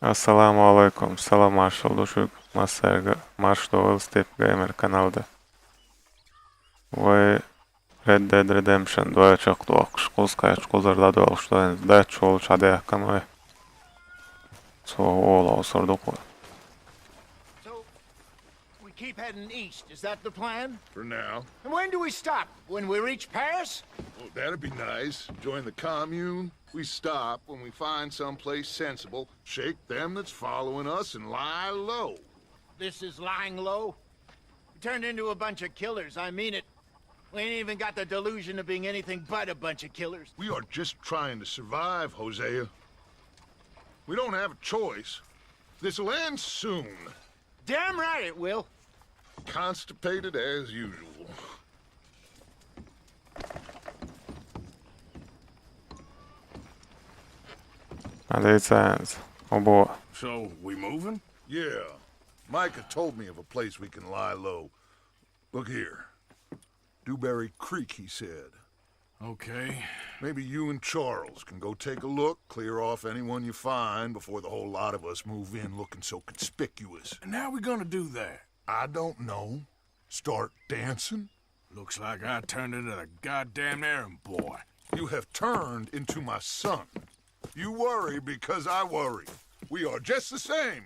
Assalomu alaykum. Salom marshal Masterga Marshal SteepGamer каналда. Вы Red Dead Redemption 2 чоқтуақш қозқайч қозырладу алыштайыныз да чол чадаяққан ой. So all осырды қой. So, we keep heading east, is that the plan? For now. And when do we stop? When we reach Paris? Well, that'd be nice. Join the commune. We stop when we find someplace sensible, shake them that's following us, and lie low. This is lying low? We turned into a bunch of killers, I mean it. We ain't even got the delusion of being anything but a bunch of killers. We are just trying to survive, Hosea. We don't have a choice. This'll end soon. Damn right it will. Constipated as usual. Надеется, обо. So, we moving? Yeah. Micah told me of a place we can lie low. Look here. Dewberry Creek, he said. Okay. Maybe you and Charles can go take a look, clear off anyone you find before the whole lot of us move in looking so conspicuous. And how we gonna do that? I don't know. Start dancing? Looks like I turned into the goddamn errand boy. You have turned into my son. You worry because I worry. We are just the same.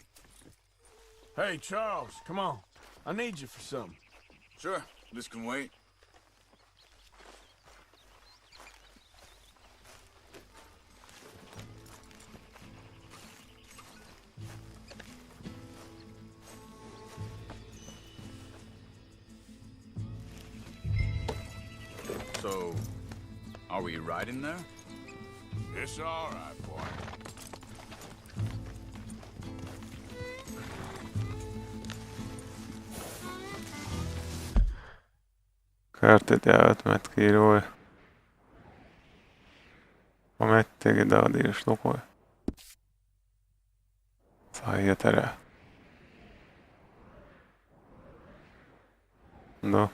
Hey, Charles, come on. I need you for something. Sure, this can wait. So, are we riding there? It's all right, boy. Kärti teavet kirjoi. Ma mettegi daadis lukoi. Sai ja tere. No.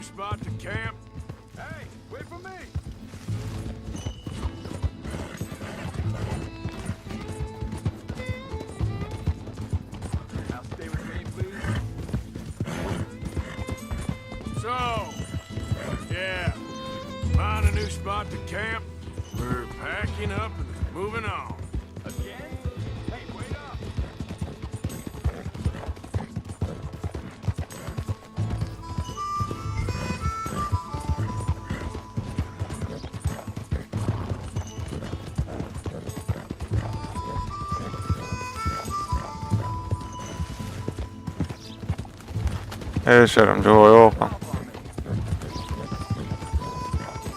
Spot to camp. Hey, wait for me. Now stay with me, please. So, yeah, find a new spot to camp. We're packing up and moving on. Again? Hey, wait up. Eşerim joy open.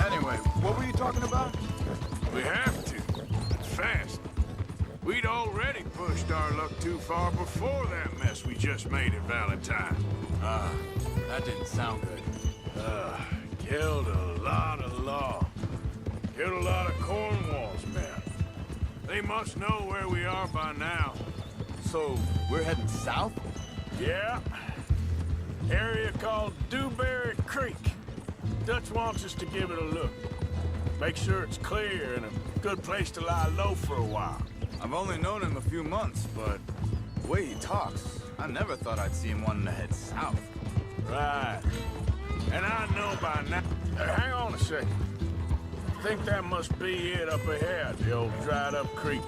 Anyway, what were you talking about? We have to. Fast. We'd already pushed our luck too far before that mess we just made at Valentine. That didn't sound good. Killed a lot of law. Killed a lot of Cornwall's men. They must know where we are by now. So, we're heading south? Yeah. Area called Dewberry Creek. Dutch wants us to give it a look. Make sure it's clear and a good place to lie low for a while. I've only known him a few months, but the way he talks, I never thought I'd see him wanting to head south. Right. And I know by now... hang on a second. I think that must be it up ahead, the old dried-up creek.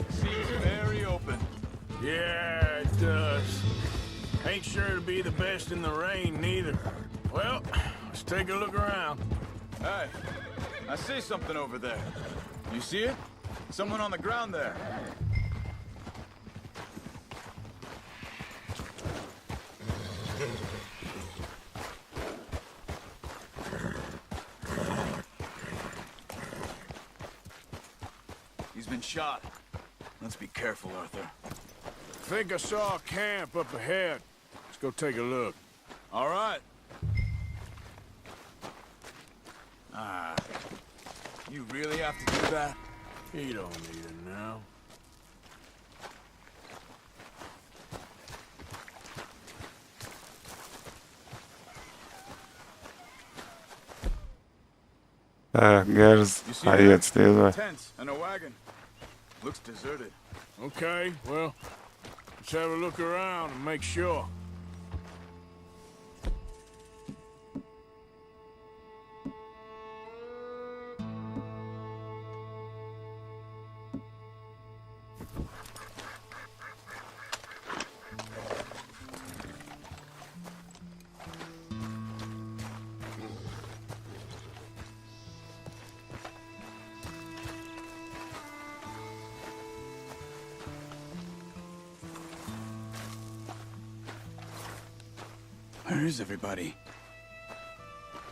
Seems very open. Yeah, it does. Ain't sure to be the best in the rain, neither. Well, let's take a look around. Hey, I see something over there. You see it? Someone on the ground there. He's been shot. Let's be careful, Arthur. Think I saw a camp up ahead. Let's go take a look. All right. You really have to do that? You don't need it now. Gerz, You see aiet stilzē. Tents and a wagon. Looks deserted. Okay, well, let's have a look around and make sure. Where is everybody?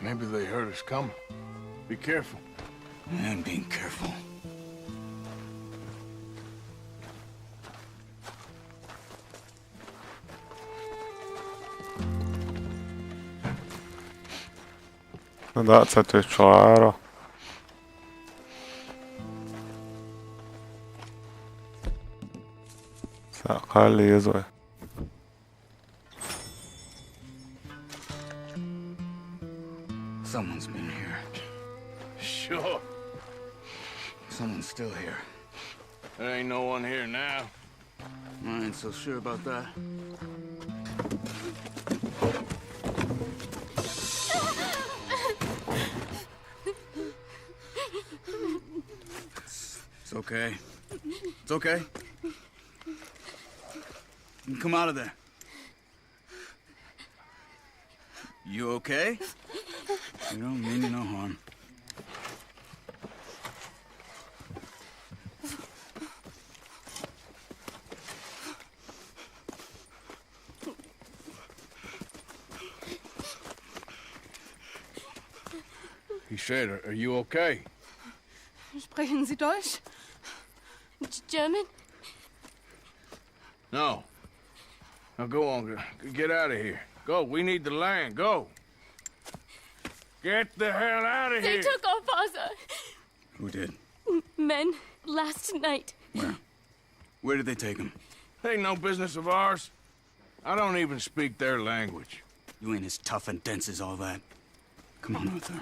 Maybe they heard us coming. Be careful. I'm being careful. Da, sad je čaro. Sad kali izve. Someone's been here. Sure. Someone's still here. There ain't no one here now. I ain't so sure about that. It's okay. It's okay. You can come out of there. You okay? You don't mean you no harm. He said, are you okay? Sprechen Sie Deutsch? German? No. Now go on, get out of here. Go, we need the land, go. Get the hell out of They here. took our father. Who did? Men, last night. Where? Where did they take him? Ain't no business of ours. I don't even speak their language. You ain't as tough and dense as all that. Come on, Arthur.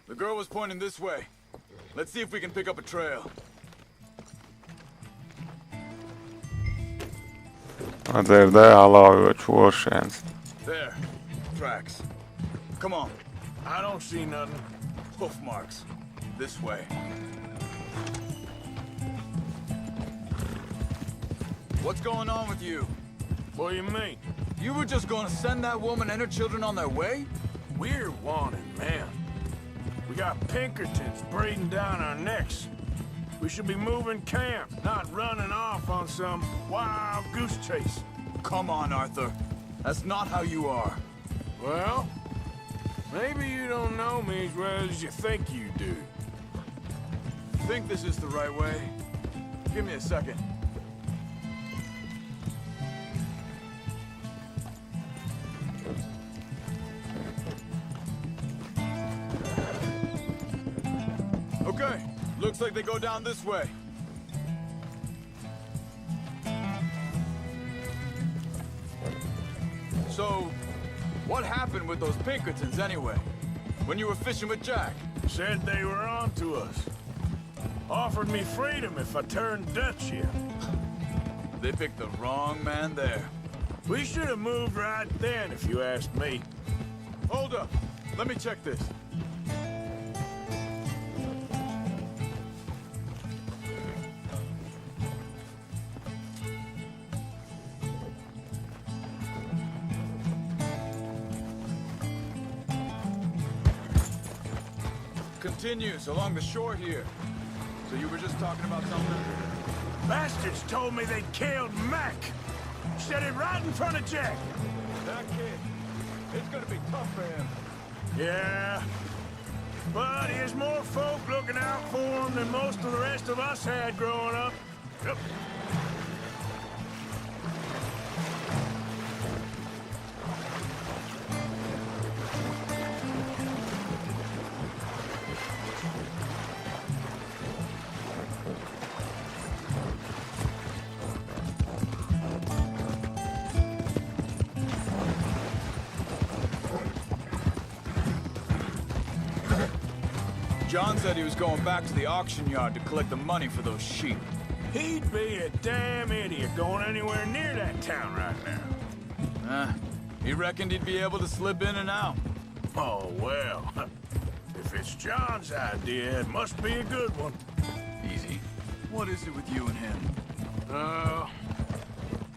The girl was pointing this way. Let's see if we can pick up a trail. Dzirdēju halaujošu oršēns. There. Tracks. Come on. I don't see nothing. Hoof marks. This way. What's going on with you? What do you mean? You were just gonna send that woman and her children on their way? We're wanted, man. We got Pinkertons breathing down our necks. We should be moving camp, not running off on some wild goose chase. Come on, Arthur. That's not how you are. Well, maybe you don't know me as well as you think you do. Think this is the right way? Give me a second. Okay, looks like they go down this way. So, what happened with those Pinkertons anyway? When you were fishing with Jack? Said they were on to us. Offered me freedom if I turned Dutch here. They picked the wrong man there. We should have moved right then, if you ask me. Hold up. Let me check this. Continues along the shore here. So you were just talking about something? Bastards told me they'd killed Mac. Said it right in front of Jack. That kid, it's gonna be tough for him. Yeah. But here's more folk looking out for him than most of the rest of us had growing up. Yep. John said he was going back to the auction yard to collect the money for those sheep. He'd be a damn idiot going anywhere near that town right now. He reckoned he'd be able to slip in and out. Oh, well. If it's John's idea, it must be a good one. Easy. What is it with you and him?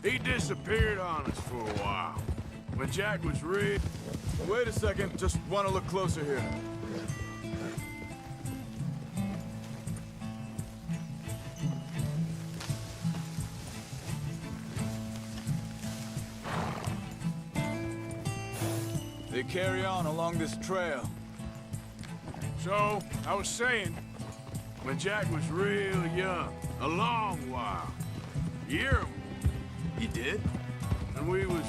He disappeared on us for a while. When Jack was real... Wait a second, just want to look closer here. They carry on along this trail. So, I was saying, when Jack was real young, a long while, a year, You did? and we was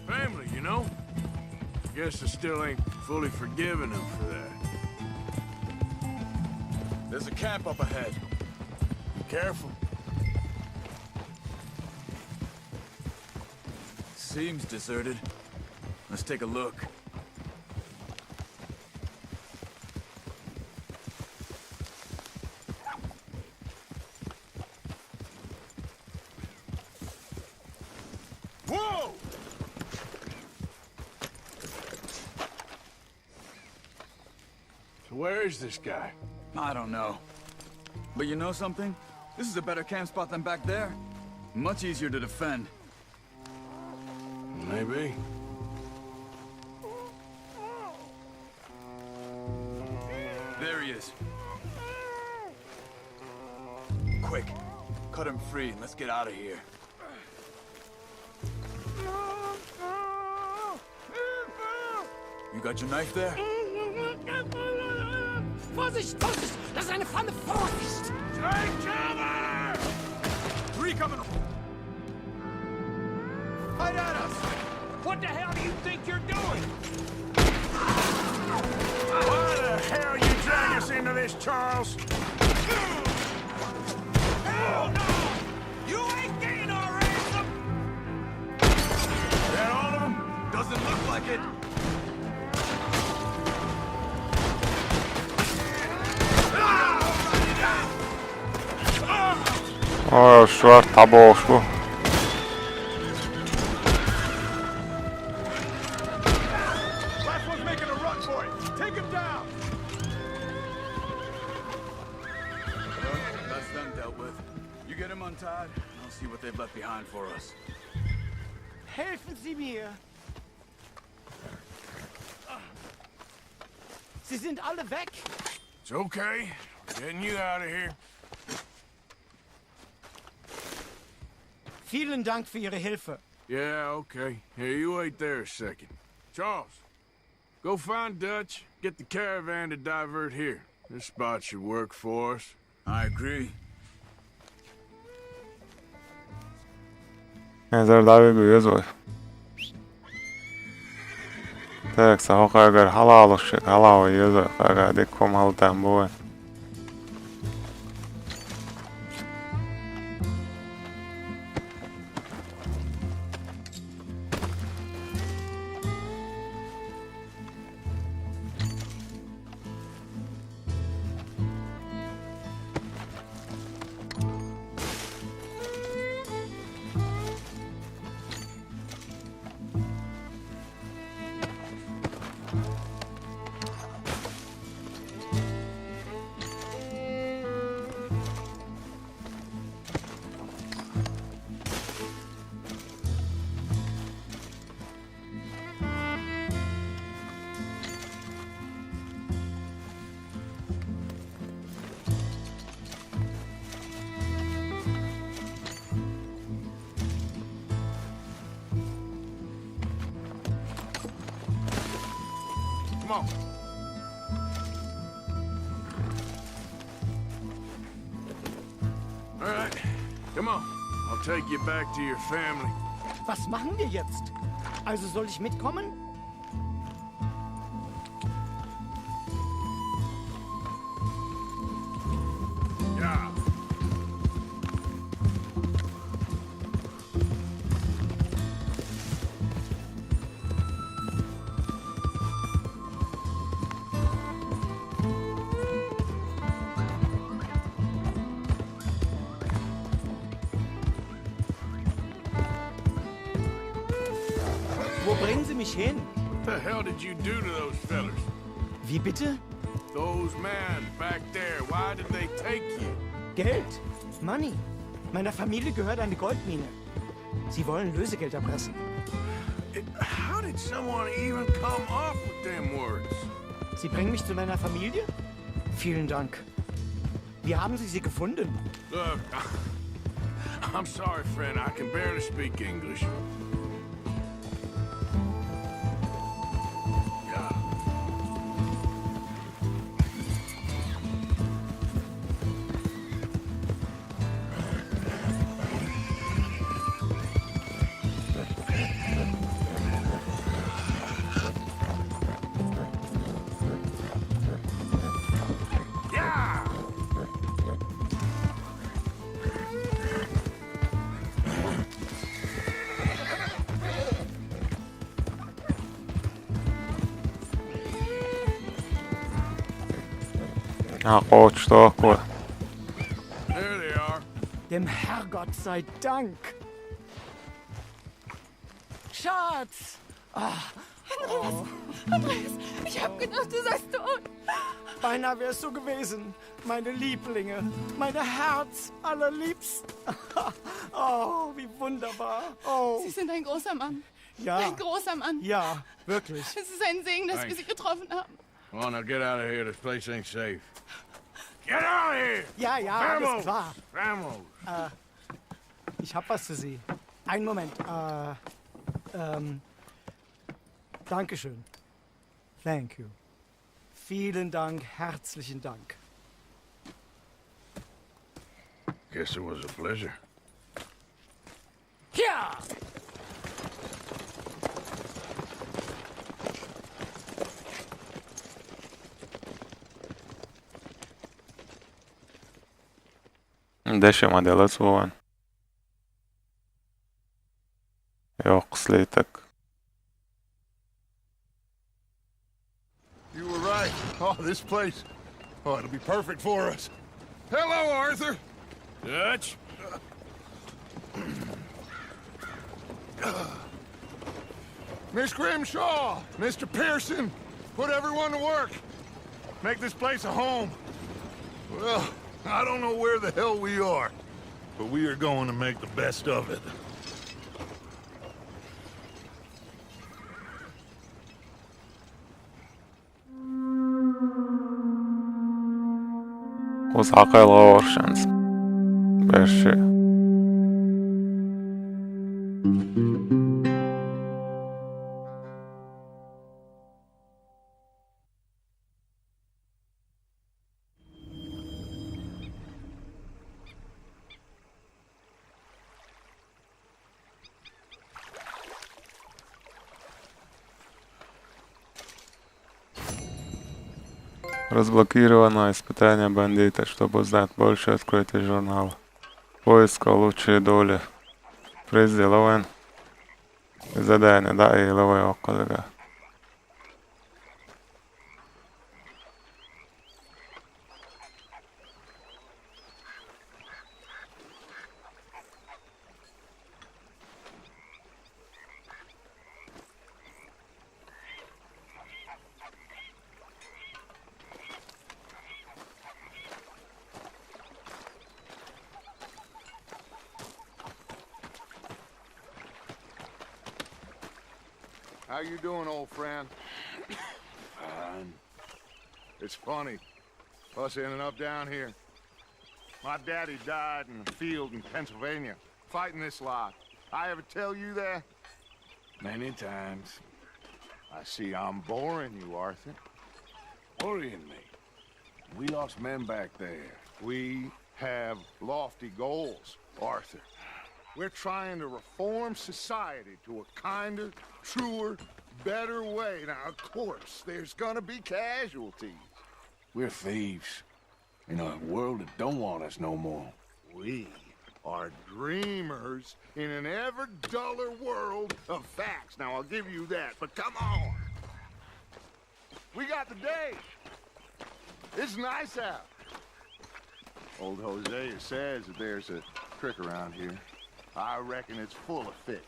family, you know? Guess I still ain't fully forgiven him for that. There's a camp up ahead. Be careful. Seems deserted. Let's take a look. Whoa! So where is this guy? I don't know. But you know something? This is a better camp spot than back there. Much easier to defend. Maybe. There he is. Quick, cut him free and let's get out of here. You got your knife there? Vorsicht, Vorsicht! Das ist eine Pfanne! Vorsicht! Take cover! Three coming! Right at us! What the hell do you think you're doing? Why the hell you drag us into this, Charles? Hell no! You ain't getting our ransom! Is that all of them? Doesn't look like it. O, short tabošku. Last one's making a run for it. Take him down. Well, that's them dealt with. You get him untied, and I'll see what they've left behind for us. Helfen Sie mir! Sie sind alle weg! It's okay. Getting you out of here. Vielen Dank für Ihre Hilfe. Yeah, okay. Here, you wait there a second. Charles, go find Dutch. Get the caravan to divert here. This spot should work for us. I agree. Ezért David Tak sa hokágar halálos, haláva jöjjön, kágá kom haltán búj. Come on. All right. Come on. I'll take you back to your family. Was machen wir jetzt? Also soll ich mitkommen? Ja. Wo bringen Sie mich hin? What the hell did you do to those fellers? Wie bitte? Those men back there, why did they take you? Geld. Money. Meiner Familie gehört eine Goldmine. Sie wollen Lösegeld erpressen. How did someone even come up with them words? Sie bringen mich zu meiner Familie? Vielen Dank. Wie haben Sie sie gefunden? Look, I'm sorry, friend. I can barely speak English. Yeah. Coach такой. There they are. Dem Herrgott sei Dank. Schatz! Andreas, ich hab gedacht, du seist tot. Beinahe wär's so gewesen. Meine Lieblinge. Meine Herz allerliebsten. Oh, wie wunderbar. Oh, Sie sind ein großer Mann. ja. Ein großer Mann. Ja, wirklich. Es ist ein Segen, dass wir Sie getroffen haben. Come on, now get out of here. This place ain't safe. Get out of here! Ja, ja, alles klar. Vamos! Ich hab was für Sie. Einen Moment. Dankeschön. Thank you. Vielen Dank, herzlichen Dank. Guess it was a pleasure. Ja! Deixa uma delas voando. Yok, Slatek. You were right. Oh, this place. Oh, it'll be perfect for us. Hello, Arthur. Dutch? Miss Grimshaw, Mr. Pearson, put everyone to work. Make this place a home. Well, I don't know where the hell we are, but we are going to make the best of it. Uz akıllı Beşi. Разблокировано испытание бандита. Чтобы узнать больше, откройте журнал. Поиска лучшей доли. Презделовен. Задание, да, и ловой около. How you doing, old friend? Fine. It's funny, us ending up down here. My daddy died in the field in Pennsylvania, fighting this lot. I ever tell you that? Many times. I see I'm boring you, Arthur. Worrying me. We lost men back there. We have lofty goals, Arthur. We're trying to reform society to a kinder, truer, better way. Now, of course, there's gonna be casualties. We're thieves. In a world that don't want us no more. We are dreamers in an ever duller world of facts. Now, I'll give you that, but come on. We got the day. It's nice out. Old Hosea says that there's a trick around here. I reckon it's full of fish.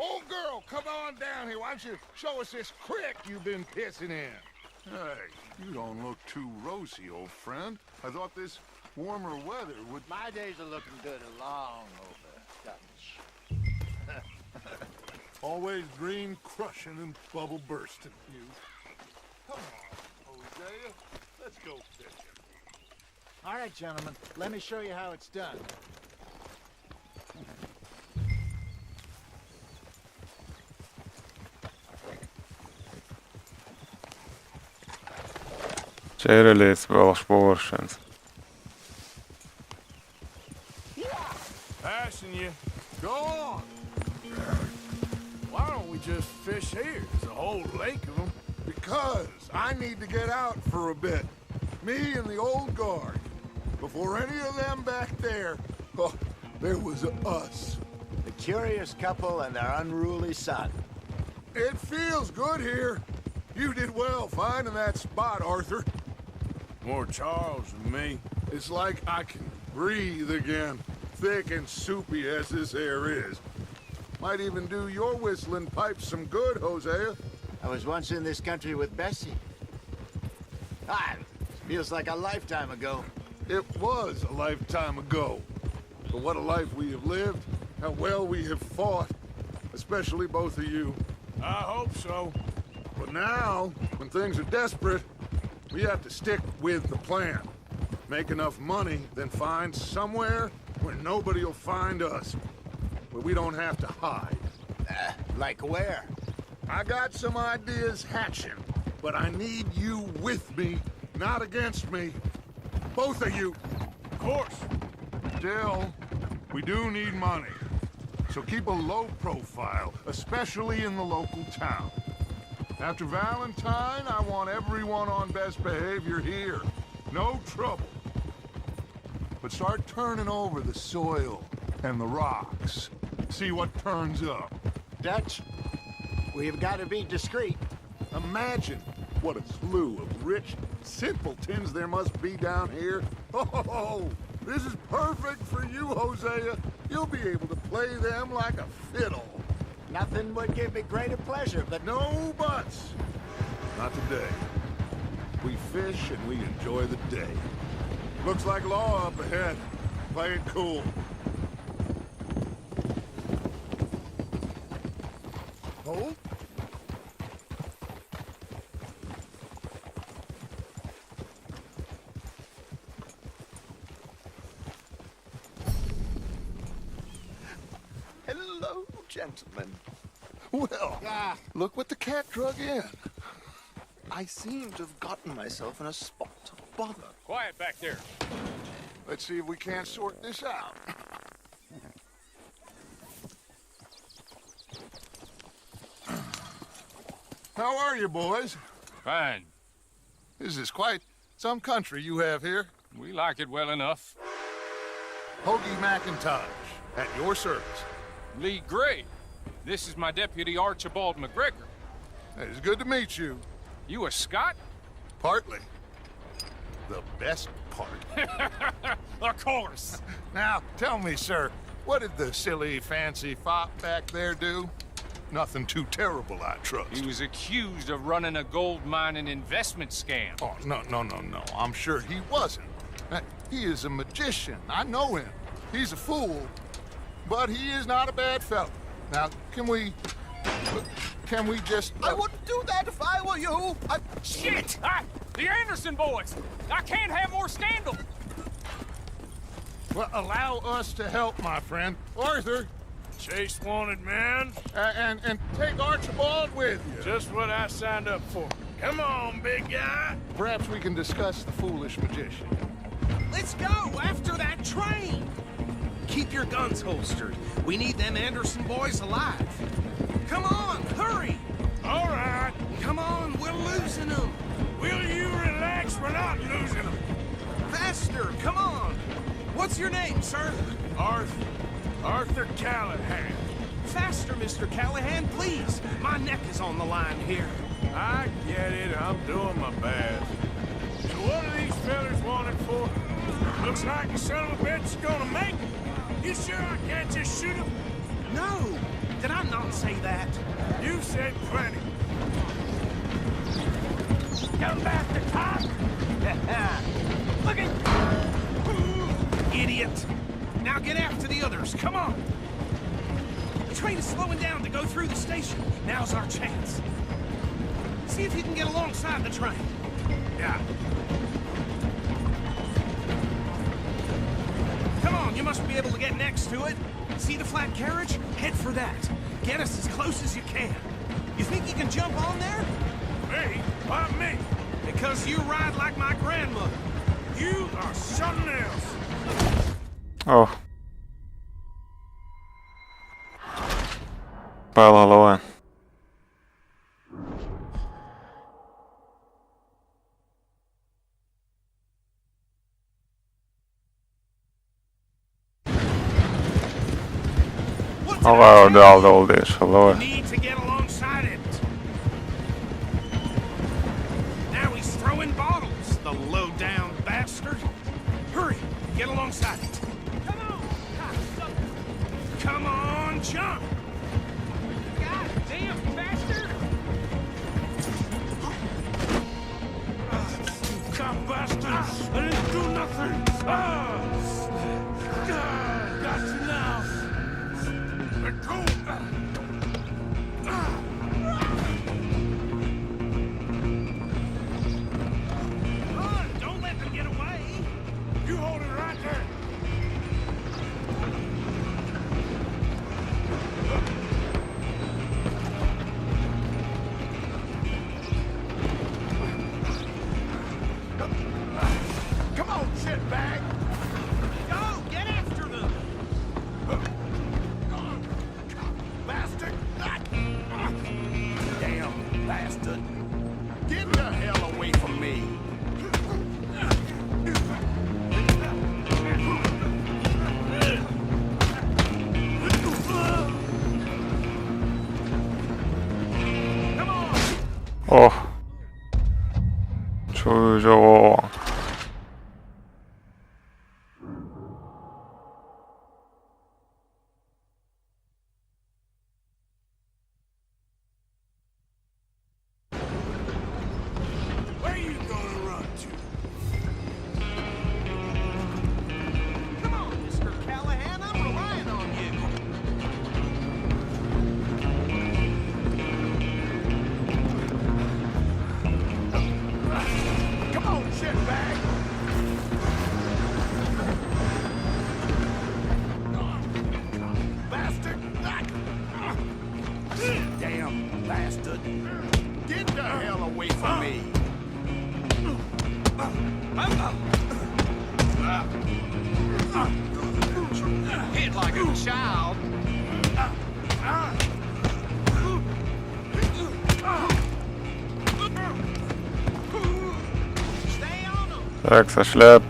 Old girl, come on down here. Why don't you show us this creek you've been pissing in? Hey, you don't look too rosy, old friend. I thought this warmer weather would... My days are looking good along over, Dutch. Always green crushing and bubble bursting, you. Come on, Hosea. Let's go fishing. All right, gentlemen, let me show you how it's done. Čērēlies vēl šporšanas. Passing you. Go on. Why don't we just fish here? There's a whole lake of them. Because I need to get out for a bit. Me and the old guard. Before any of them back there, oh, there was us. The curious couple and their unruly son. It feels good here. You did well finding that spot, Arthur. More Charles than me. It's like I can breathe again, thick and soupy as this air is. Might even do your whistling pipes some good, Hosea. I was once in this country with Bessie. Feels like a lifetime ago. It was a lifetime ago. But what a life we have lived, how well we have fought, especially both of you. I hope so. But now, when things are desperate, we have to stick with the plan. Make enough money, then find somewhere where nobody will find us. Where we don't have to hide. Like where? I got some ideas hatching, but I need you with me, not against me. Both of you. Of course. Still, we do need money. So keep a low profile, especially in the local town. After Valentine, I want everyone on best behavior here. No trouble. But start turning over the soil and the rocks. See what turns up. Dutch, we've got to be discreet. Imagine what a slew of rich simpletons there must be down here. Oh, this is perfect for you, Hosea. You'll be able to play them like a fiddle. Nothing would give me greater pleasure, but No buts. Not today. We fish and we enjoy the day. Looks like law up ahead. Play it cool. Hold. hello, gentlemen. Well, look what the cat drug in. I seem to have gotten myself in a spot of bother. Quiet back there. Let's see if we can't sort this out. How are you, boys? Fine. This is quite some country you have here. We like it well enough. Hoagie McIntosh, at your service. Lee Gray. This is my deputy Archibald McGregor. It's good to meet you. You a Scot? Partly. The best part. Of course. Now, tell me, sir, what did the silly, fancy fop back there do? Nothing too terrible, I trust. He was accused of running a gold mining investment scam. Oh, no. I'm sure he wasn't. He is a magician. I know him. He's a fool. But he is not a bad fellow. Now, can we just... I wouldn't do that if I were you. Shit! The Anderson boys! I can't have more scandal! Well, allow us to help, my friend. Arthur, Chase wanted man. and take Archibald with you. Just what I signed up for. Come on, big guy. Perhaps we can discuss the foolish magician. Let's go after that train. Keep your guns holstered. We need them Anderson boys alive. Come on, hurry. All right. Come on, we're losing them. Will you relax? We're not losing them. Faster, come on. What's your name, sir? Arthur Callahan. Faster, Mr. Callahan, please. My neck is on the line here. I get it. I'm doing my best. So what are these fellas wanted for? Looks like the son of a bitch is gonna make it. You sure I can't just shoot him? No, Did I not say that? You said plenty. Come back to top. Look at... Idiot. Now get after the others. Come on. The train is slowing down to go through the station. Now's our chance. See if you can get alongside the train. Yeah. Come on, you must be able to get next to it. See the flat carriage? Head for that. Get us as close as you can. You think you can jump on there? Me? Why me? Because you ride like my grandmother. You are something else. Oh. Palaloen. Avvärde oldu inşallah. Need to get alongside it. Now he's throwing bottles, the low-down bastard. Hurry, get alongside it. Come on, come on, jump. God damn bastard! God, bastards! I didn't do nothing! Got you now! Let go! Run! Don't let them get away! You hold it right there! Come on, shitbag! Go! Get after them! Bastard! Damn bastard! Get the hell away from me! Oh. 주저. Where you gonna run to? Come on, Mr. Callahan, I'm relying on you. Come on, shitbag! Bastard! Damn bastard! Get the hell away from me! Hit like a child. Stay on them. Tak, zaślep.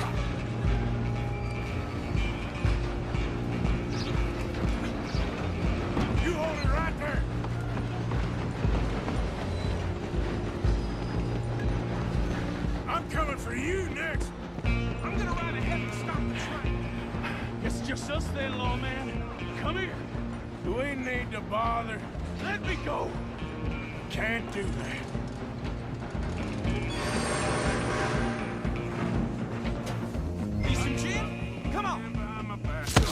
You hold it right there! I'm coming for you next! I'm gonna ride ahead and stop the train. It's just us then, lawman. Come here. Do we need to bother? Let me go. Can't do that. Need some gin? Come on. I'm a bastard.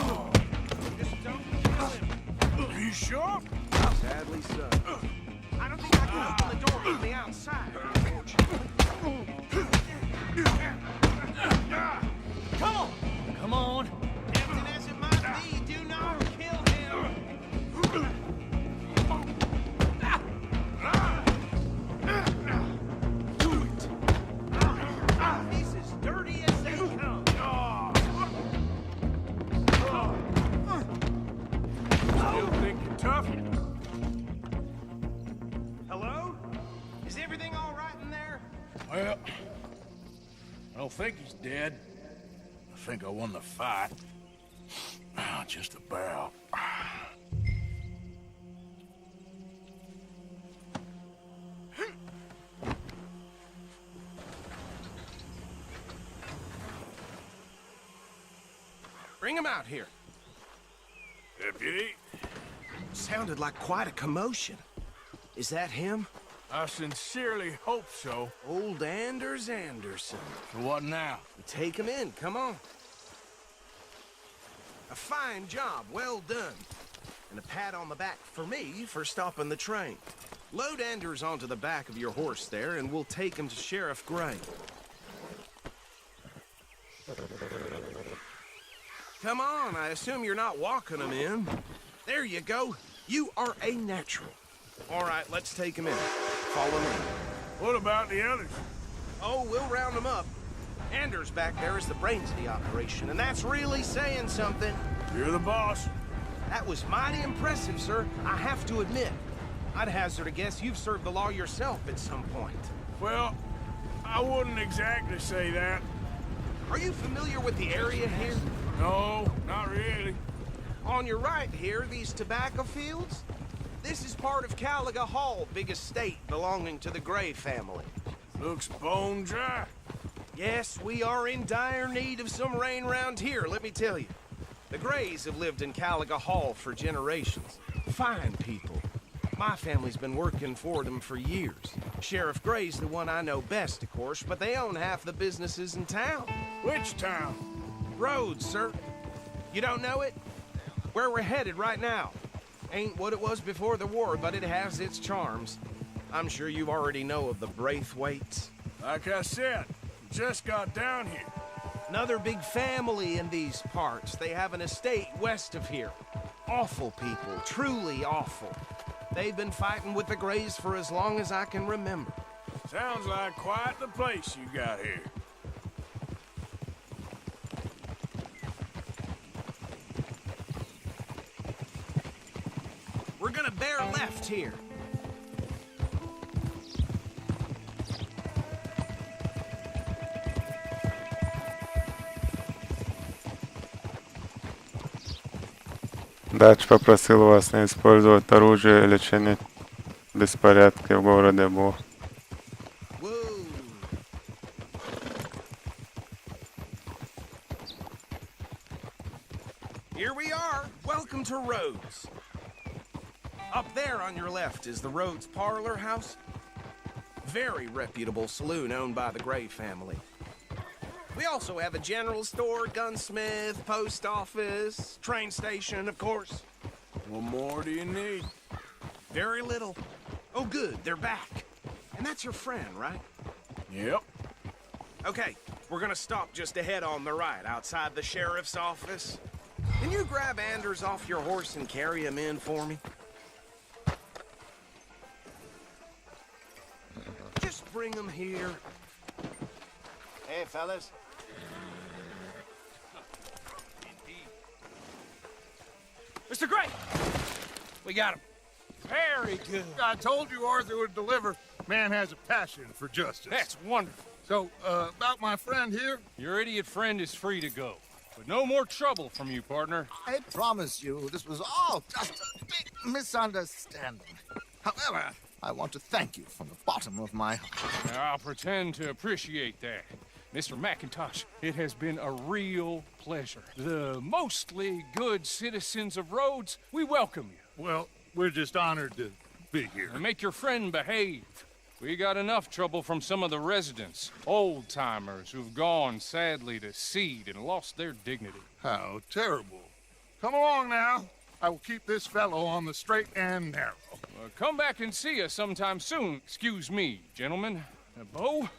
Just don't kill him. Are you sure? Sadly so. I don't think I can open the door from the outside. Come on! Come on. Tempting as it might be, do not kill him! Do it! He's as dirty as they come. Still think you're tough? Hello? Is everything all right in there? Well, I don't think he's dead. I think I won the fight. Just about. Bring him out here. Deputy, Sounded like quite a commotion. Is that him? I sincerely hope so. Old Anders Anderson. What now? Take him in, come on. A fine job, well done. And a pat on the back for me for stopping the train. Load Anders onto the back of your horse there, and we'll take him to Sheriff Gray. Come on, I assume you're not walking him in. There you go. You are a natural. All right, let's take him in. Follow me. What about the others? Oh, we'll round them up. Anders back there is the brains of the operation, and that's really saying something. You're the boss. That was mighty impressive, sir. I have to admit. I'd hazard a guess you've served the law yourself at some point. Well, I wouldn't exactly say that. Are you familiar with the area here? No, not really. On your right here, these tobacco fields? This is part of Caliga Hall, big estate belonging to the Gray family. Looks bone dry. Yes, we are in dire need of some rain round here, let me tell you. The Grays have lived in Caliga Hall for generations. Fine people. My family's been working for them for years. Sheriff Gray's the one I know best, of course, but they own half the businesses in town. Which town? Rhodes, sir. You don't know it? Where we're headed right now. Ain't what it was before the war, but it has its charms. I'm sure you already know of the Braithwaites. Like I said, just got down here. Another big family in these parts. They have an estate west of here. Awful people, truly awful. They've been fighting with the Grays for as long as I can remember. Sounds like quite the place you got here. We're gonna bear left here. Дач попросил вас не использовать оружие или чинить беспорядки в городе Бо. Whoa. Here we are. Welcome to Rhodes. Up there on your left is the Rhodes Parlor House. Very reputable saloon owned by the Gray family. We also have a general store, gunsmith, post office, train station, of course. What more do you need? Very little. Oh, good, they're back. And that's your friend, right? Yep. Okay, we're gonna stop just ahead on the right, outside the sheriff's office. Can you grab Anders off your horse and carry him in for me? Just bring him here. Hey, fellas. Mr. Gray! We got him. Very good. I told you Arthur would deliver. Man has a passion for justice. That's wonderful. So, about my friend here? Your idiot friend is free to go. But no more trouble from you, partner. I promise you, this was all just a big misunderstanding. However, I want to thank you from the bottom of my heart. I'll pretend to appreciate that. Mr. McIntosh, it has been a real pleasure. The mostly good citizens of Rhodes, we welcome you. Well, we're just honored to be here. And make your friend behave. We got enough trouble from some of the residents, old-timers who've gone, sadly, to seed and lost their dignity. How terrible. Come along now. I will keep this fellow on the straight and narrow. Come back and see us sometime soon. Excuse me, gentlemen. Bo,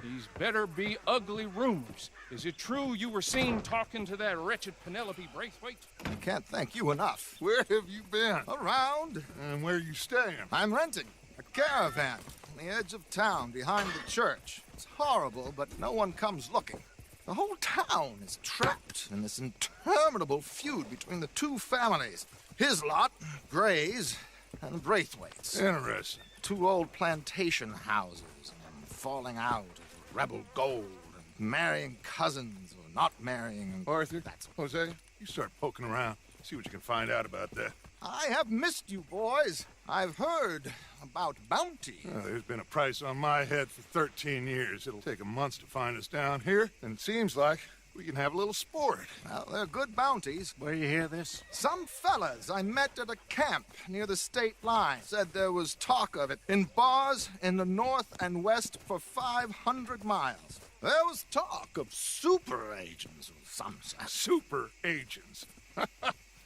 these better be ugly rumors. Is it true you were seen talking to that wretched Penelope Braithwaite? I can't thank you enough. Where have you been? Around. And where are you staying? I'm renting a caravan on the edge of town behind the church. It's horrible, but no one comes looking. The whole town is trapped in this interminable feud between the two families. His lot, Gray's, and Braithwaite's. Interesting. Two old plantation houses, and falling out of rebel gold, and marrying cousins or not marrying. And Arthur, that's Jose, you start poking around. See what you can find out about that. I have missed you, boys. I've heard about bounty. There's been a price on my head for 13 years. It'll take a month to find us down here, and it seems like We can have a little sport. Well, they're good bounties. Where you hear this? Some fellas I met at a camp near the state line said there was talk of it in bars in the north and west for 500 miles. There was talk of super agents or some such. Super agents.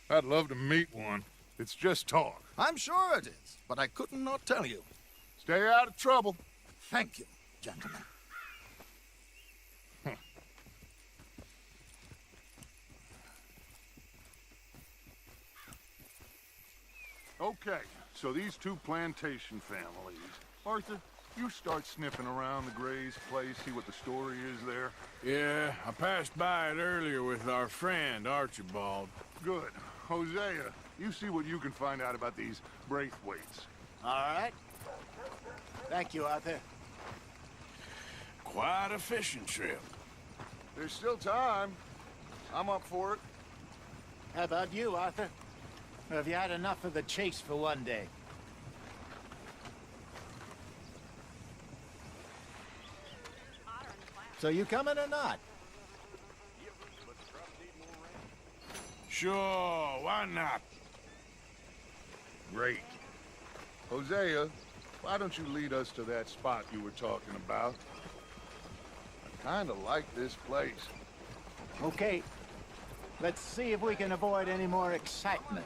I'd love to meet one. It's just talk. I'm sure it is, but I couldn't not tell you. Stay out of trouble. Thank you, gentlemen. Okay, so these two plantation families. Arthur, you start sniffing around the Gray's place, see what the story is there. Yeah, I passed by it earlier with our friend, Archibald. Good. Hosea, you see what you can find out about these Braithwaites. All right. Thank you, Arthur. Quite a fishing trip. There's still time. I'm up for it. How about you, Arthur? Or have you had enough of the chase for one day? So you coming or not? Sure, why not? Great. Hosea, why don't you lead us to that spot you were talking about? I kind of like this place. Okay. Let's see if we can avoid any more excitement.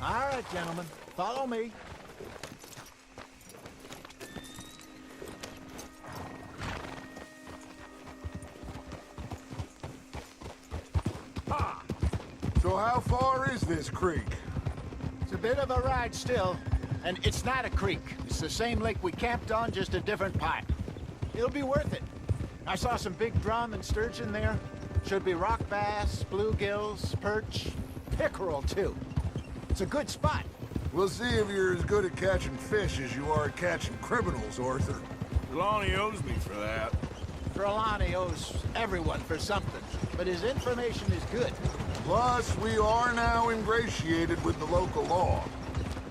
All right, gentlemen, follow me. So how far is this creek? It's a bit of a ride still, and it's not a creek. It's the same lake we camped on, just a different part. It'll be worth it. I saw some big drum and sturgeon there. Should be rock bass, bluegills, perch, pickerel too. It's a good spot. We'll see if you're as good at catching fish as you are at catching criminals, Arthur. Lonnie owes me for that. Trelawney owes everyone for something, but his information is good. Plus, we are now ingratiated with the local law.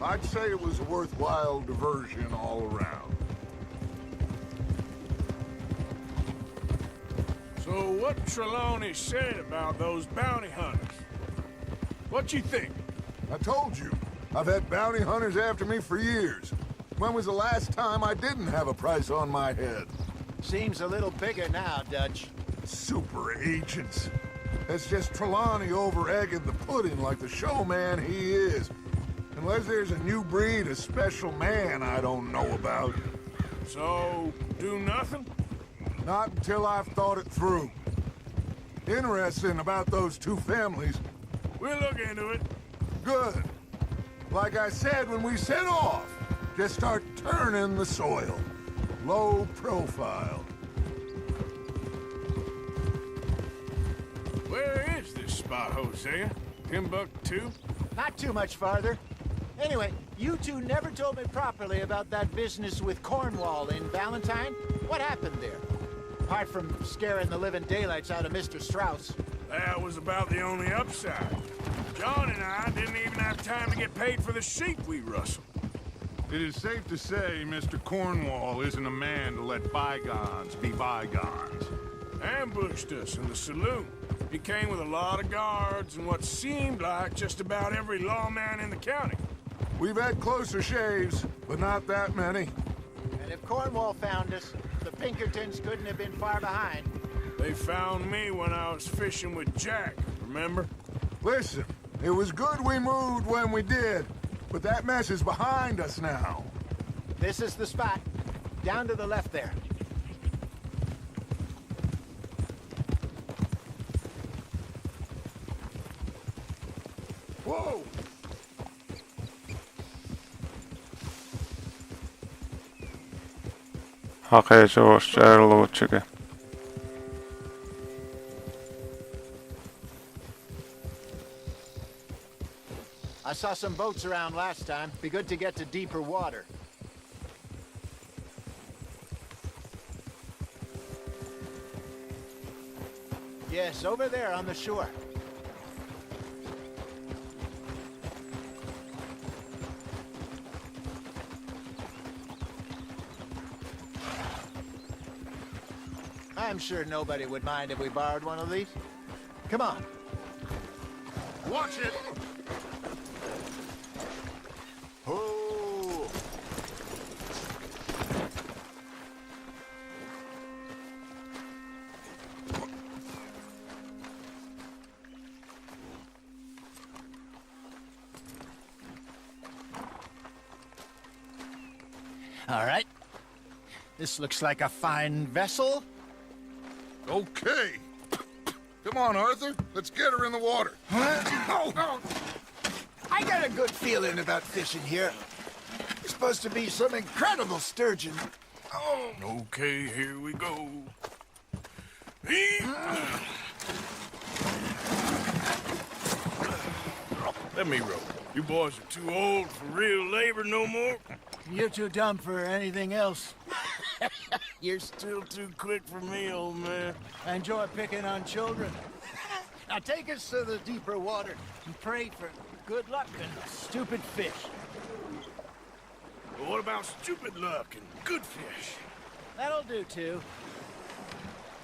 I'd say it was a worthwhile diversion all around. So what Trelawney said about those bounty hunters? What you think? I told you, I've had bounty hunters after me for years. When was the last time I didn't have a price on my head? Seems a little bigger now, Dutch. Super agents. That's just Trelawney over-egging the pudding like the showman he is. Unless there's a new breed of special man I don't know about. So, do nothing? Not until I've thought it through. Interesting about those two families. We'll look into it. Good. Like I said when we set off, just start turning the soil. Low profile. Where is this spot, Hosea? Timbuktu? Not too much farther. Anyway, you two never told me properly about that business with Cornwall in Valentine. What happened there? Apart from scaring the living daylights out of Mr. Strauss. That was about the only upside. John and I didn't even have time to get paid for the sheep we rustled. It is safe to say Mr. Cornwall isn't a man to let bygones be bygones. Ambushed us in the saloon. He came with a lot of guards and what seemed like just about every lawman in the county. We've had closer shaves, but not that many. And if Cornwall found us, the Pinkertons couldn't have been far behind. They found me when I was fishing with Jack, remember? Listen, it was good we moved when we did, but that mess is behind us now. This is the spot. Down to the left there. Whoa! Okej, så kör låtчики. I saw some boats around last time. Be good to get to deeper water. Yes, over there on the shore. I'm sure nobody would mind if we borrowed one of these. Come on. Watch it! Oh! All right. This looks like a fine vessel. Okay. Come on, Arthur. Let's get her in the water. Oh. I got a good feeling about fishing here. There's supposed to be some incredible sturgeon. Oh. Okay, here we go. Let me row. You boys are too old for real labor no more. You're too dumb for anything else. You're still too quick for me, old man. I enjoy picking on children. Now take us to the deeper water and pray for good luck and stupid fish. But what about stupid luck and good fish? That'll do too.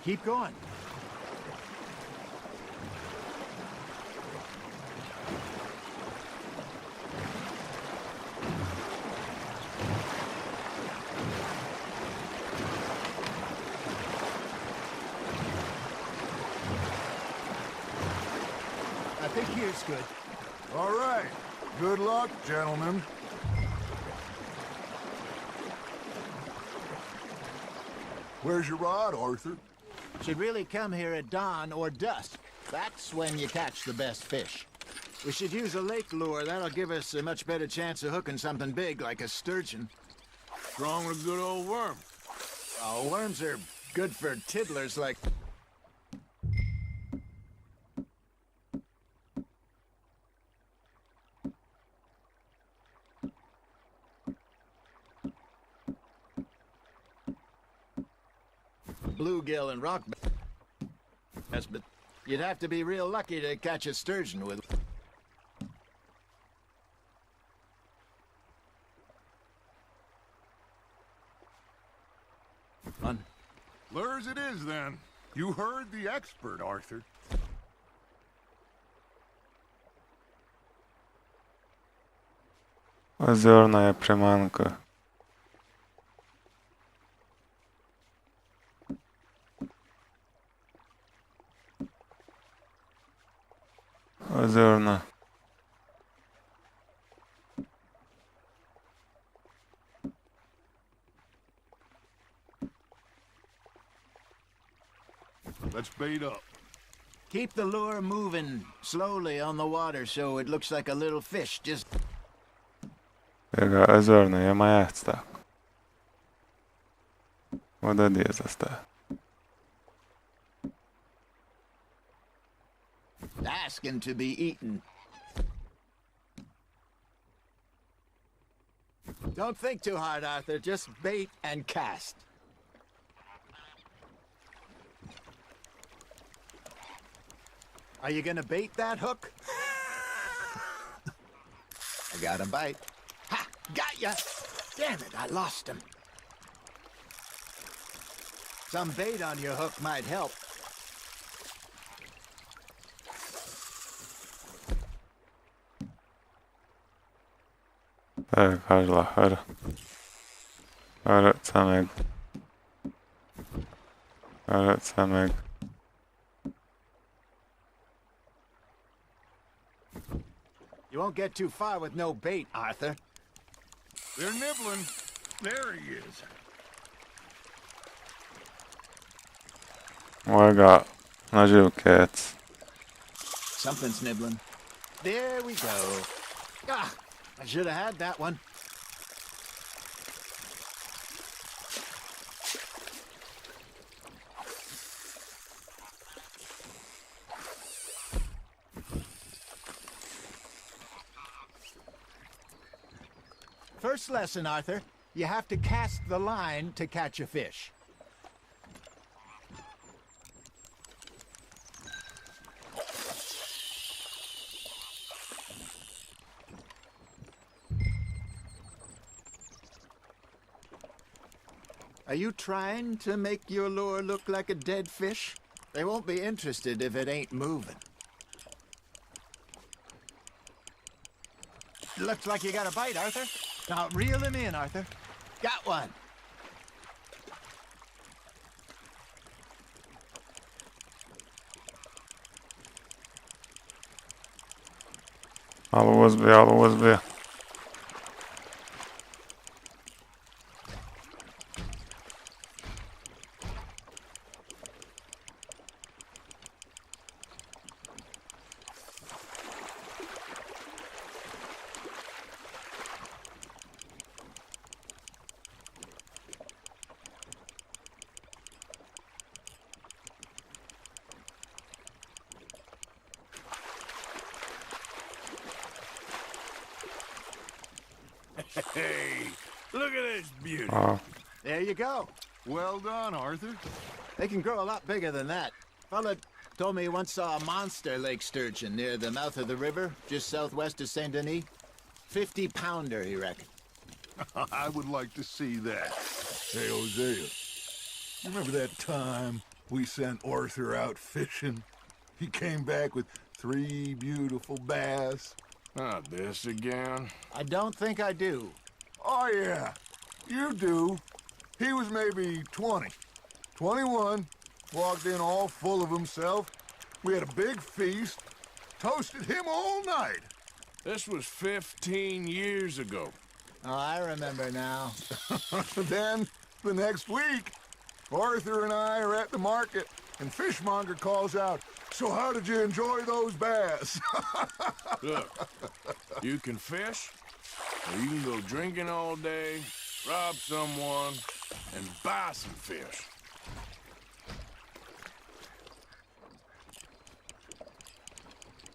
Keep going. I think here's good. All right. Good luck, gentlemen. Where's your rod, Arthur? Should really come here at dawn or dusk. That's when you catch the best fish. We should use a lake lure. That'll give us a much better chance of hooking something big like a sturgeon. Strong with a good old worm. Oh, worms are good for tiddlers like... bluegill and rock bass, but you'd have to be real lucky to catch a sturgeon with. Fun. Lures it is, then. You heard the expert, Arthur. Озерная приманка. Озерна. Let's bait up. Keep the lure moving slowly on the water so it looks like a little fish just... Ega, озерная маятsta. Вододезаста. asking to be eaten. Don't think too hard, Arthur. Just bait and cast. Are you gonna bait that hook? I got a bite. Ha! Got ya! Damn it, I lost him. Some bait on your hook might help. Hör. Örtse meg. Örtse meg. You won't get too far with no bait, Arthur. They're nibbling. There he is. Olga, nagyoket. Something's nibbling. There we go. Ah, I should have had that one. First lesson, Arthur. You have to cast the line to catch a fish. Are you trying to make your lure look like a dead fish? They won't be interested if it ain't moving. Looks like you got a bite, Arthur. Now reel him in, Arthur. Got one. Al USB, al USB. Hey, look at this beauty. There you go. Well done, Arthur. They can grow a lot bigger than that. Fella told me he once saw a monster lake sturgeon near the mouth of the river, just southwest of Saint Denis. 50-pounder, he reckoned. I would like to see that. Hey, Hosea, you remember that time we sent Arthur out fishing? He came back with 3 beautiful bass. Not this again. I don't think I do. Oh, yeah, you do. He was maybe 20, 21, walked in all full of himself. We had a big feast, toasted him all night. This was 15 years ago. Oh, I remember now. Then, the next week, Arthur and I are at the market, and Fishmonger calls out, "So how did you enjoy those bass?" Look, you can fish, or you can go drinking all day, rob someone, and buy some fish.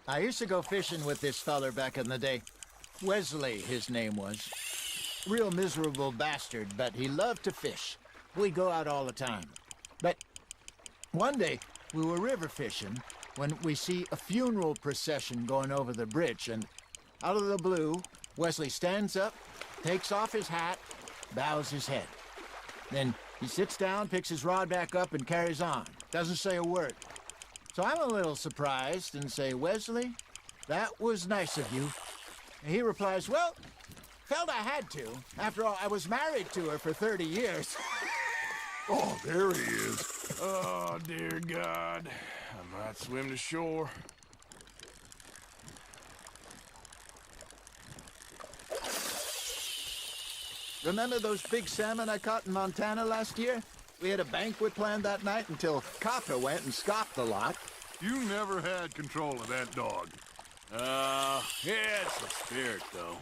I used to go fishing with this feller back in the day. Wesley, his name was. Real miserable bastard, but he loved to fish. We'd go out all the time. But one day, we were river fishing when we see a funeral procession going over the bridge, and out of the blue, Wesley stands up, takes off his hat, bows his head. Then he sits down, picks his rod back up, and carries on. Doesn't say a word. So I'm a little surprised and say, "Wesley, that was nice of you." And he replies, "Well, felt I had to. After all, I was married to her for 30 years. Oh, there he is. Oh, dear God. I might swim to shore. Remember those big salmon I caught in Montana last year? We had a banquet planned that night until Copper went and scoffed the lot. You never had control of that dog. He had some spirit, though.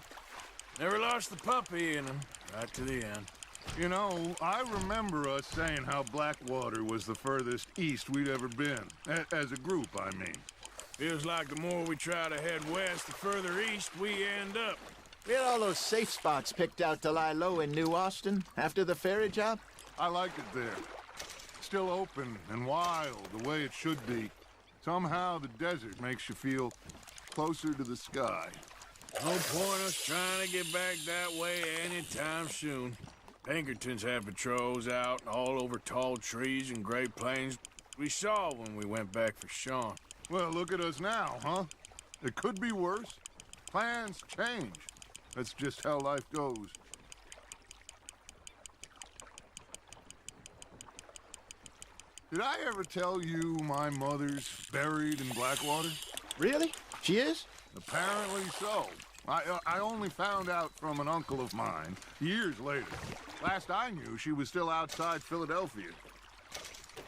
Never lost the puppy in him, right to the end. You know, I remember us saying how Blackwater was the furthest east we'd ever been. As a group, I mean. Feels like the more we try to head west, the further east we end up. We had all those safe spots picked out to lie low in New Austin after the ferry job. I liked it there. Still open and wild, the way it should be. Somehow the desert makes you feel closer to the sky. No point us trying to get back that way anytime soon. Pinkertons had patrols out all over tall trees and Great Plains. We saw when we went back for Sean. Well, look at us now, huh? It could be worse. Plans change. That's just how life goes. Did I ever tell you my mother's buried in Blackwater? Really? She is? Apparently so. I only found out from an uncle of mine years later. Last I knew, she was still outside Philadelphia.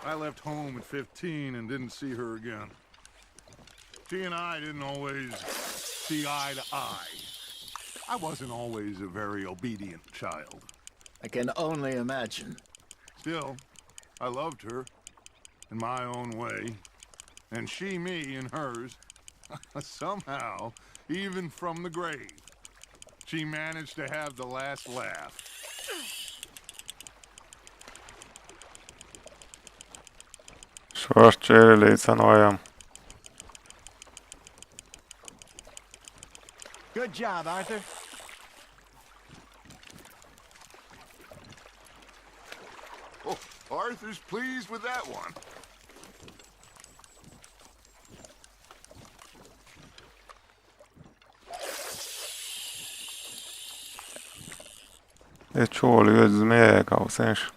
I left home at 15 and didn't see her again. She and I didn't always see eye to eye. I wasn't always a very obedient child. I can only imagine. Still, I loved her in my own way, and she me in hers. Somehow, even from the grave, she managed to have the last laugh. Svart cheerleads and Good job, Arthur. Arthur's pleased with that one. Egy csóli özmēgausens.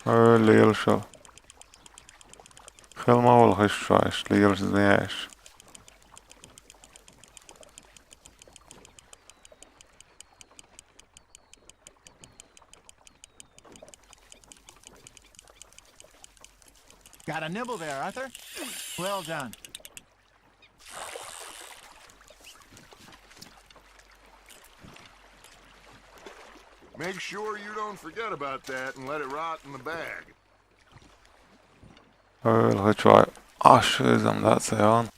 Lielšo. Helemaal geschois, liels zmēš. Got a nibble there, Arthur. Well done. Make sure you don't forget about that and let it rot in the bag. Hogy asőzem, that's it on.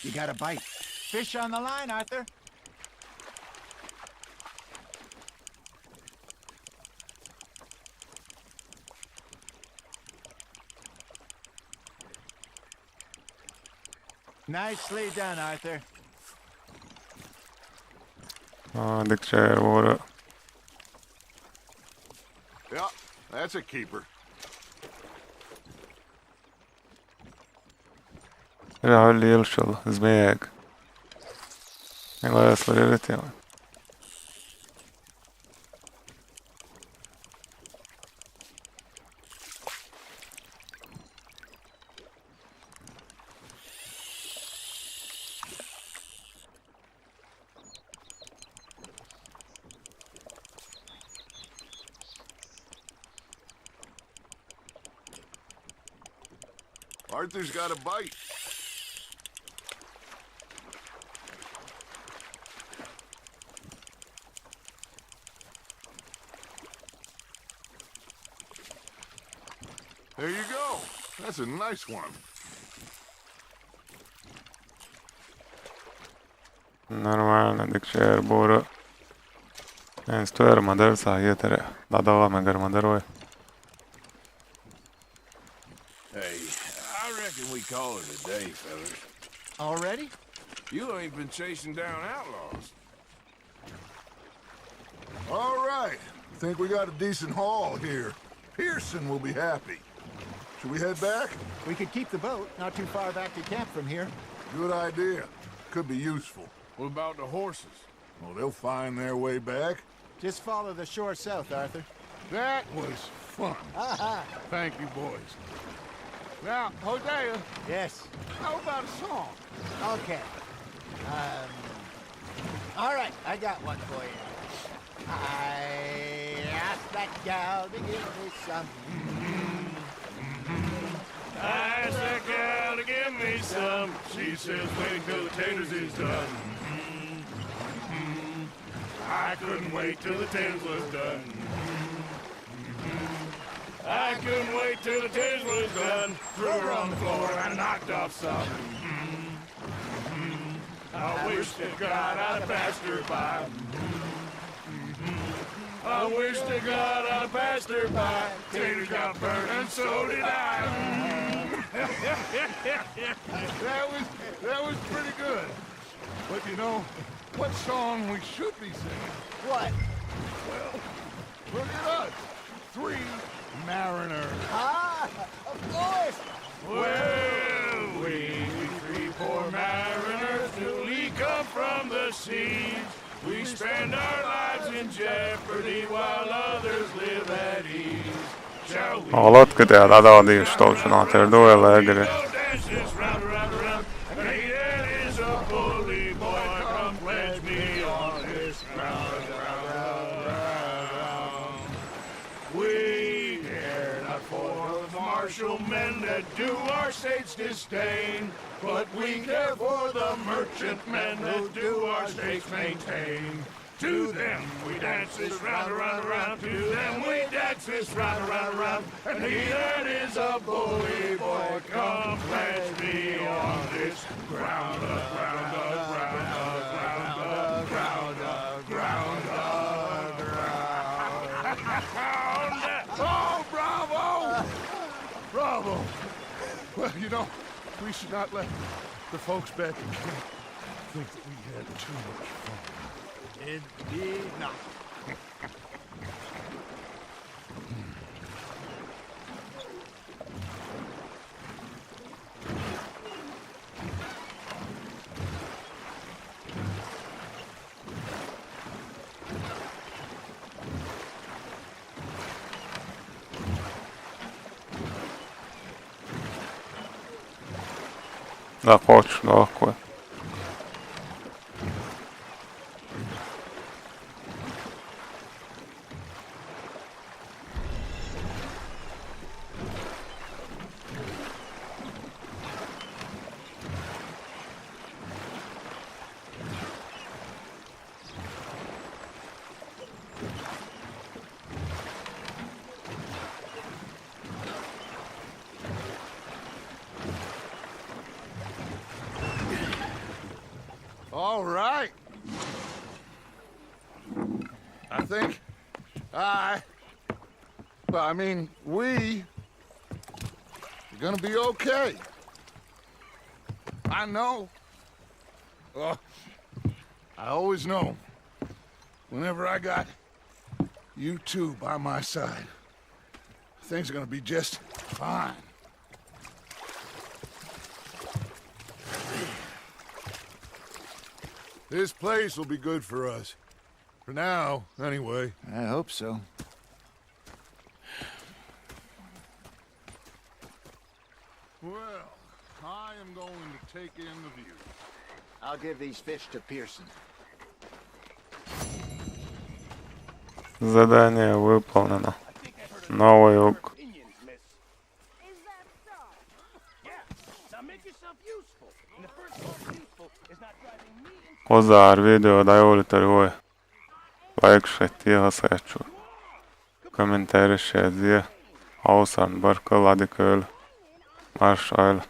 You got a bite. Fish on the line, Arthur. Nicely done, Arthur. Dikter våra. Yeah, that's a keeper. Jag har lielšo zmēg. Lai es varu ievietīt. Arthur's got a bite. There you go. That's a nice one. Нормально, дикчер бора. Стояр модер саєтере. Дадала мегар модерой. Hey, I reckon we call it a day, fellas. Already? You ain't been chasing down outlaws. All right. Think we got a decent haul here. Pearson will be happy. Should we head back? We could keep the boat, not too far back to camp from here. Good idea. Could be useful. What about the horses? Well, they'll find their way back. Just follow the shore south, Arthur. That was fun. Aha! Thank you, boys. Now, Hosea, Yes. how about a song? Okay. All right, I got one for you. I asked that gal to give me some. I asked that gal to give me some. She says wait till the taters is done. I couldn't wait till the taters was done. I couldn't wait till the taters was done. Threw her on the floor and I knocked off some. I wish to God I'd have passed her by. I wish to God I'd have passed her by. Taters got burned and so did I. That was pretty good. But you know, what song we should be singing? What? Well, look at us. 3 mariners. Ah, of course. Well, we 3 poor mariners newly come from the seas. We spend our lives in jeopardy while others live at ease. Shall we Latvijā tādā dīvšķošanā te ir duelēgri. go dance this round, round, round? Hayden is a bully boy, come pledge me on this round, round, round, round. We care not for the commercial men that do our states disdain, but we care for the merchant men that do our states maintain. To them we dance this round, around, around. To them we dance this round, around, around. And he that is a bully boy, come pledge me on this ground, ground, ground, ground, ground, ground, ground. Oh, bravo! Bravo! Well, you know, we should not let the folks back in camp think that we had too much fun. Indeed not. Da hoću, lako je. All right. I think we are gonna be okay. I know. Well, I always know. Whenever I got you two by my side, things are gonna be just fine. This place will be good for us. For now, anyway. I hope so. Well, I am going to take in the view. I'll give these fish to Pearson. Задание выполнено. Новый юг. Hozzá videoda jolitari voi laikšķiet, iehasēču, komentērišiet zie, ausaan barka ladikēļu, maršaila.